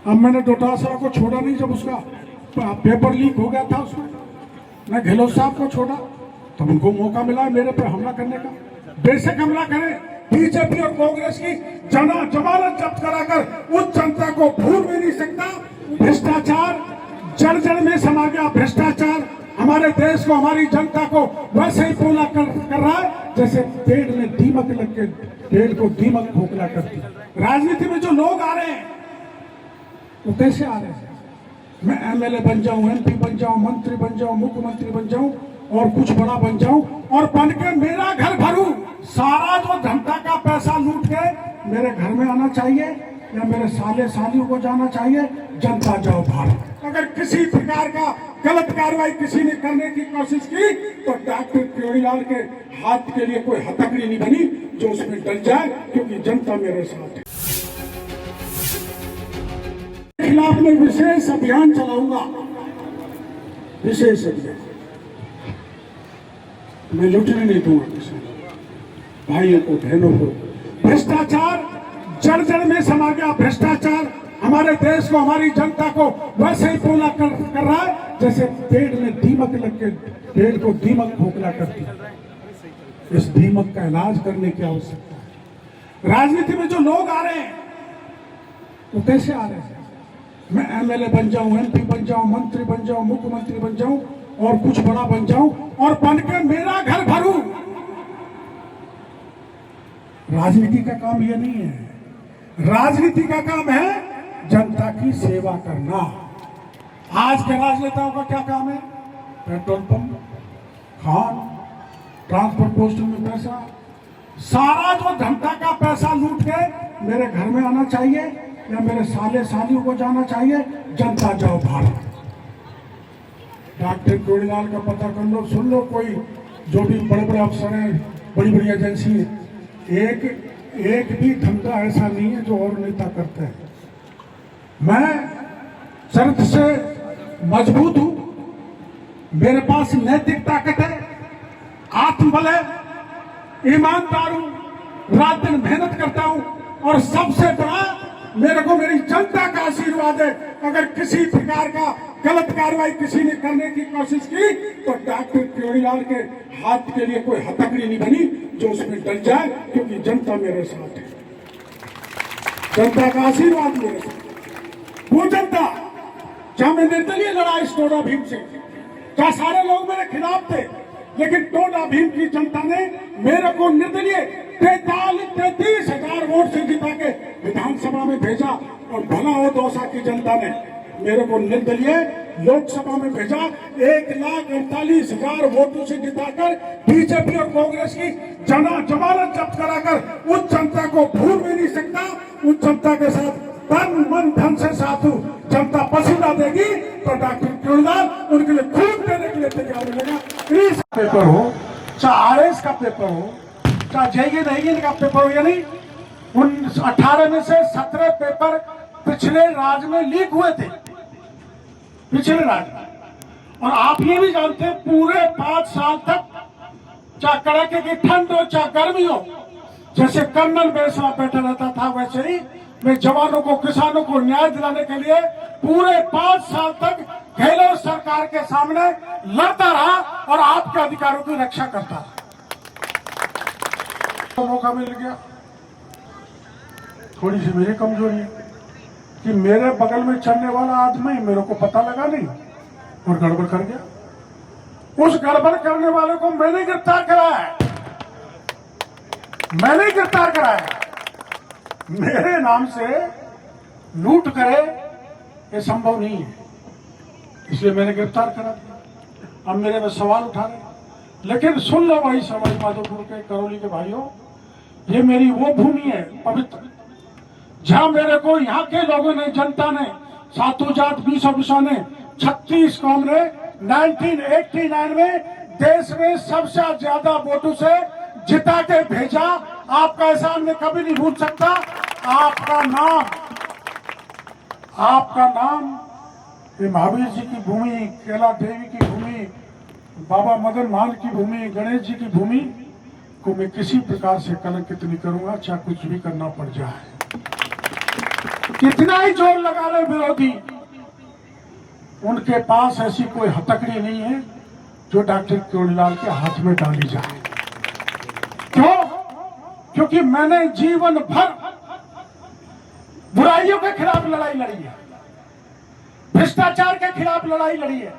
अब मैंने डोटासरा को छोड़ा नहीं, जब उसका पेपर लीक हो गया था उसमें मैं गहलोत साहब को छोड़ा, तब उनको मौका मिला मेरे पे हमला करने का। बेशक हमला करें, बीजेपी और कांग्रेस की जमानत जब्त कराकर उस जनता को भूल भी नहीं सकता। भ्रष्टाचार जड़ जड़ में समा गया, भ्रष्टाचार हमारे देश को, हमारी जनता को वैसे ही पोला कर रहा है जैसे पेड़ में दीमक लग के पेड़ को दीमक खोखला करती। राजनीति में जो लोग आ रहे हैं वो कैसे आ रहे हैं? मैं एमएलए बन जाऊं, एमपी बन जाऊं, मंत्री बन जाऊं, मुख्यमंत्री बन जाऊं और कुछ बड़ा बन जाऊं और बन के मेरा घर भरूं, सारा जो जनता का पैसा लूट के मेरे घर में आना चाहिए या मेरे साले सालियों को जाना चाहिए। जनता जाओ भारत। अगर किसी प्रकार का गलत कार्रवाई किसी ने करने की कोशिश की तो डॉक्टर केवड़ीलाल के हाथ के लिए कोई हथकड़ी नहीं बनी जो उसमें डर जाए, क्योंकि जनता मेरे साथ है। खिलाफ में विशेष अभियान चलाऊंगा, विशेष अभियान। मैं लुटने नहीं दूंगा किसी भाइयों को, बहनों को। भ्रष्टाचार जड़ जड़ में समा गया, भ्रष्टाचार हमारे देश को, हमारी जनता को वैसे ही पोला कर रहा है जैसे पेड़ में दीमक लग के पेड़ को दीमक खोखला करती है। इस दीमक का इलाज करने की आवश्यकता है। राजनीति में जो लोग आ रहे हैं वो कैसे आ रहे हैं? मैं एमएलए बन जाऊं, एमपी बन जाऊं, मंत्री बन जाऊं, मुख्यमंत्री बन जाऊं और कुछ बड़ा बन जाऊं और बन के मेरा घर भरूं। राजनीति का काम यह नहीं है। राजनीति का काम है जनता की सेवा करना। आज के राजनेताओं का क्या काम है? Petrol pump, Khan, transport postal में पैसा, सारा जो जनता का पैसा लूट के मेरे घर में आना चाहिए या मेरे साले सालियों को जाना चाहिए। जनता जाओ भारत। डॉक्टर केवड़ीलाल का पता कर लो, सुन लो, कोई जो भी बड़े बड़े अफसर हैं, बड़ी बड़ी एजेंसी है, एक भी धंधा ऐसा नहीं है जो और नेता करते हैं। मैं शर्त से मजबूत हूं, मेरे पास नैतिक ताकत है, आत्मबल है, ईमानदार हूं, रात दिन मेहनत करता हूं और सबसे बड़ा मेरे को मेरी जनता का आशीर्वाद है। अगर किसी प्रकार का गलत कार्रवाई किसी ने करने की कोशिश की तो डॉक्टर केवड़ीलाल के हाथ के लिए कोई हथकड़ी नहीं बनी जो उसमें डर जाए, क्योंकि जनता मेरे साथ है। जनता का आशीर्वाद मेरे साथ। वो जनता जहां मैं निर्दलीय लड़ा इस टोडा भीम से, जहां सारे लोग मेरे खिलाफ थे, लेकिन टोडा भीम की जनता ने मेरे को निर्दलीय 33,000 वोट से जिता के विधानसभा में भेजा और भला हो दौसा की जनता ने मेरे को निर्दलीय लोकसभा में भेजा। 1,48,000 वोटों से जिताकर बीजेपी और कांग्रेस की जमानत जब्त कराकर उस जनता को भूल भी नहीं सकता। उस जनता के साथ तन मन धन से साथ हूं। जनता पसीना देगी तो डॉक्टर केवड़ीलाल उनके लिए खून देने के लिए तैयार मिलेगा। इस पेपर हो, चाहे आरएस का पेपर हो, चाहे जेईई नेगीन का पेपर हो, यानी 18 में से 17 पेपर पिछले राज में लीक हुए थे, पिछले राज में। और आप ये भी जानते हैं पूरे 5 साल तक, चाहे कड़ाके की ठंड हो चाहे गर्मी हो, जैसे कर्नल बेसवा बैठा रहता था वैसे ही मैं जवानों को, किसानों को न्याय दिलाने के लिए पूरे 5 साल तक गहलोत सरकार के सामने लड़ता रहा और आपके अधिकारों की रक्षा करता रहा। मौका मिल गया। थोड़ी सी मेरी कमजोरी है कि मेरे बगल में चलने वाला आदमी मेरे को पता लगा नहीं और गड़बड़ कर गया। उस गड़बड़ करने वाले को मैंने गिरफ्तार कराया है, मैंने गिरफ्तार कराया है। मेरे नाम से लूट करे ये संभव नहीं है, इसलिए मैंने गिरफ्तार करा दिया। अब मेरे में सवाल उठा रहे, लेकिन सुन लो भाई समाज माधोपुर के, करौली के भाइयों, ये मेरी वो भूमि है पवित्र, जहां मेरे को यहाँ के लोगों ने, जनता ने, सातों जात बीसों ने, 36 कौम ने 1989 में देश में सबसे ज्यादा वोटों से जिता के भेजा। आपका एहसान मैं कभी नहीं भूल सकता। आपका नाम ये महावीर जी की भूमि, कैला देवी की भूमि, बाबा मदन मोहन की भूमि, गणेश जी की भूमि को मैं किसी प्रकार से कलंकित नहीं करूंगा, चाहे कुछ भी करना पड़ जाए। कितना ही जोर लगा ले उनके पास ऐसी कोई हथकड़ी नहीं है जो डॉक्टर किरोड़ीलाल के हाथ में डाली जाए। क्यों? क्योंकि मैंने जीवन भर बुराइयों के खिलाफ लड़ाई लड़ी है, भ्रष्टाचार के खिलाफ लड़ाई लड़ी है।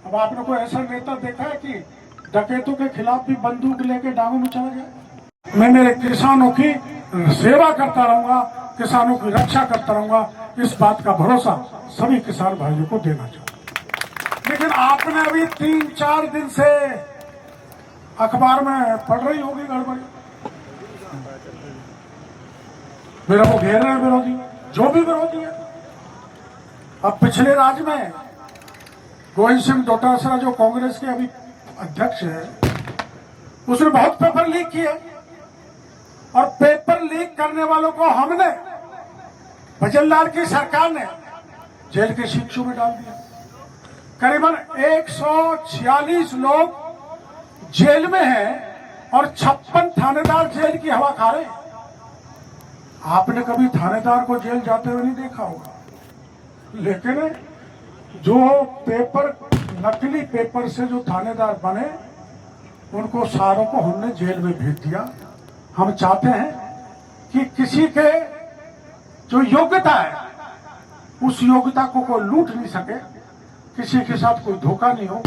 अब आपने कोई ऐसा नेता देखा है कि डकैतों के खिलाफ भी बंदूक लेके डांगों में चला गया? मैं मेरे किसानों की सेवा करता रहूंगा, किसानों की रक्षा करता रहूंगा, इस बात का भरोसा सभी किसान भाइयों को देना चाहूंगा। लेकिन आपने अभी 3-4 दिन से अखबार में पढ़ रही होगी गड़बड़ी, मेरा वो घेर रहे हैं विरोधी, जो भी विरोधी है। अब पिछले राज्य में गोविंद सिंह डोटासरा जो कांग्रेस के अभी अध्यक्ष है, उसने बहुत पेपर लीक किए और पेपर लीक करने वालों को हमने भजनलाल की सरकार ने जेल के शिक्षु में डाल दिया। करीबन 146 लोग जेल में हैं और 56 थानेदार जेल की हवा खा रहे हैं। आपने कभी थानेदार को जेल जाते हुए नहीं देखा होगा, लेकिन जो पेपर नकली पेपर से जो थानेदार बने उनको सारों को हमने जेल में भेज दिया। हम चाहते हैं कि किसी के जो योग्यता है उस योग्यता को कोई लूट नहीं सके, किसी के साथ कोई धोखा नहीं हो,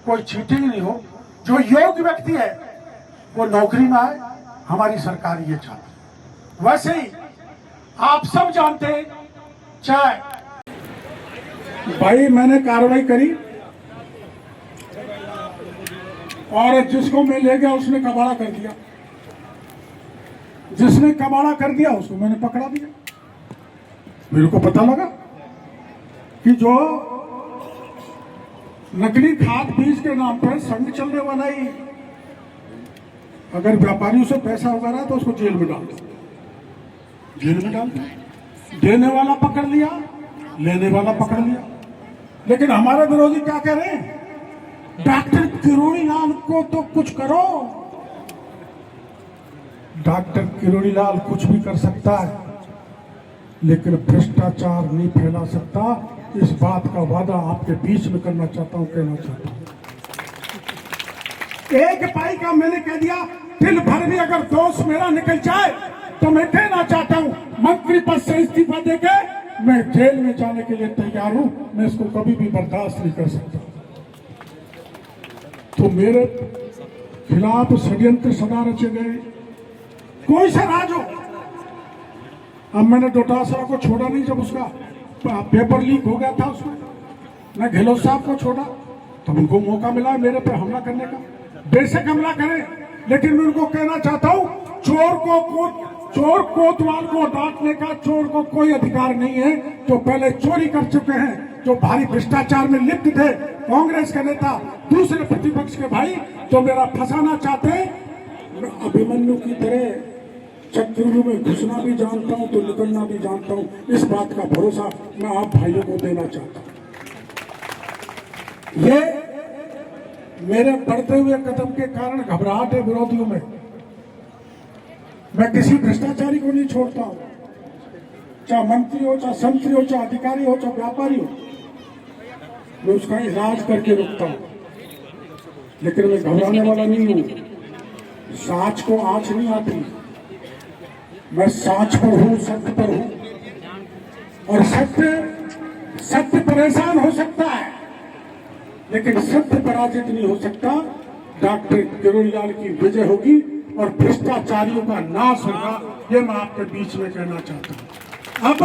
कोई चीटिंग नहीं हो। जो योग्य व्यक्ति है वो नौकरी में आए, हमारी सरकार ये चाहती। वैसे ही आप सब जानते हैं, चाहे भाई मैंने कार्रवाई करी और जिसको मैं ले गया उसने कबाड़ा कर दिया, जिसने कबाड़ा कर दिया उसको मैंने पकड़ा दिया। मेरे को पता लगा कि जो नकली खाद बीज के नाम पर संघ चलने वाला ही अगर व्यापारियों से पैसा होगा रहा तो उसको जेल में डाल दो, जेल में डाल दो। देने वाला पकड़ लिया, लेने वाला पकड़ लिया। लेकिन हमारे विरोधी क्या कह रहे हैं? डॉक्टर किरोड़ीलाल को तो कुछ करो। डॉक्टर किरोड़ीलाल कुछ भी कर सकता है लेकिन भ्रष्टाचार नहीं फैला सकता। इस बात का वादा आपके बीच में करना चाहता हूं, कहना चाहता हूं। एक पाई का मैंने कह दिया, दिल भर में अगर दोष मेरा निकल जाए तो मैं कहना चाहता हूं मंत्री पद से इस्तीफा देके मैं जेल में जाने के लिए तैयार हूं। मैं इसको कभी भी बर्दाश्त नहीं कर सकता। तो मेरे खिलाफ षड्यंत्र सदा रचे गए, कोई सा राज हो। अब मैंने डोटासरा को छोड़ा नहीं, जब उसका पेपर लीक हो गया था उसमें मैं गहलोत साहब को छोड़ा तब उनको मौका मिला मेरे पे हमला करने का। बेशक हमला करें, लेकिन मैं उनको कहना चाहता हूं चोर कोतवाल को डांटने का चोर को कोई अधिकार नहीं है। जो पहले चोरी कर चुके हैं, जो भारी भ्रष्टाचार में लिप्त थे, कांग्रेस के नेता, दूसरे प्रतिपक्ष के भाई जो मेरा फंसाना चाहते हैं, मैं अभिमन्यु की तरह चक्रव्यूह में घुसना भी जानता हूं तो निकलना भी जानता हूं। इस बात का भरोसा मैं आप भाइयों को देना चाहता हूं। ये मेरे बढ़ते हुए कदम के कारण घबराहट है विरोधियों में। मैं किसी भ्रष्टाचारी को नहीं छोड़ता हूं, चाहे मंत्री हो, चाहे संतरी हो, चाहे अधिकारी हो, चाहे व्यापारी हो, मैं उसका इलाज करके रुकता हूं। लेकिन मैं घबराने वाला नहीं हूं। साँच को आँच नहीं आती, मैं साँच पर हूं, सत्य पर हूं। और सत्य परेशान हो सकता है लेकिन सत्य पराजित नहीं हो सकता। डॉक्टर किरोड़ीलाल की विजय होगी और भ्रष्टाचारियों का नाश होगा, ये मैं आपके बीच में कहना चाहता हूं। अब